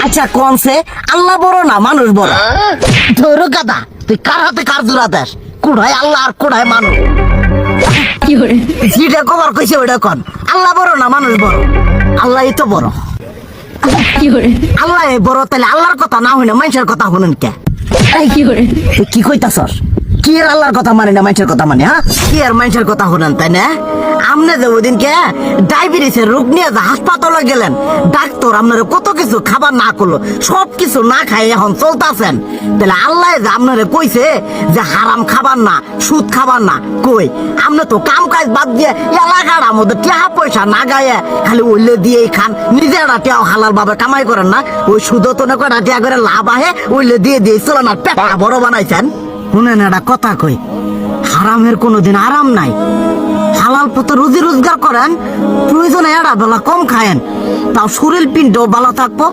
আচ্ছা কোনছে আল্লাহ বড় না মানুষ বড়? ধরো গাদা, তুই কার হাতে কার জোড়া দেশ? কোড়ায় আল্লাহ আর কোড়ায় মানুষ। যেটা কবার কইছে ওইটা কন। আল্লাহ বড় না মানুষ বড়? আল্লাহ তো বড়। আল্লাহ বড়, তাহলে আল্লাহর কথা না হই না মানুষের কথা শুনেন কে? তুই কি কইতাছস? কি আর আল্লাহর কথা মানে না মানুষের কথা মানে? হ্যাঁ, কি আর মানুষের কথা শুনেন তাই না? আমনে যে ওই দিনকে ডায়াবেটিসের রোগ নিয়ে যে হাসপাতালে গেলেন, ডাক্তার আপনারা কত কিছু খাবার না করলো, সব কিছু না খাই এখন চলতেছেন। তাহলে আল্লাহ যে আপনারা কইছে যে হারাম খাবার না, সুদ খাবার না, কই আপনি তো কাম কাজ বাদ দিয়ে এলাকার আমাদের টাকা পয়সা না গায়ে খালি ওইলে দিয়েই খান, নিজেরা টেও হালাল ভাবে কামাই করেন না, ওই সুদ তো না কটা টিয়া করে লাভ আহে ওইলে দিয়ে দিয়ে চলেন আর পেটা বড় বানাইছেন। শুনেন একটা কথা কই, হারামের কোনোদিন আরাম নাই। হালাল পথে রুজি রোজগার করেন, প্রয়োজনে এরা বেলা কম খায়েন, তাও শরীর পিণ্ড ভালো থাকবো।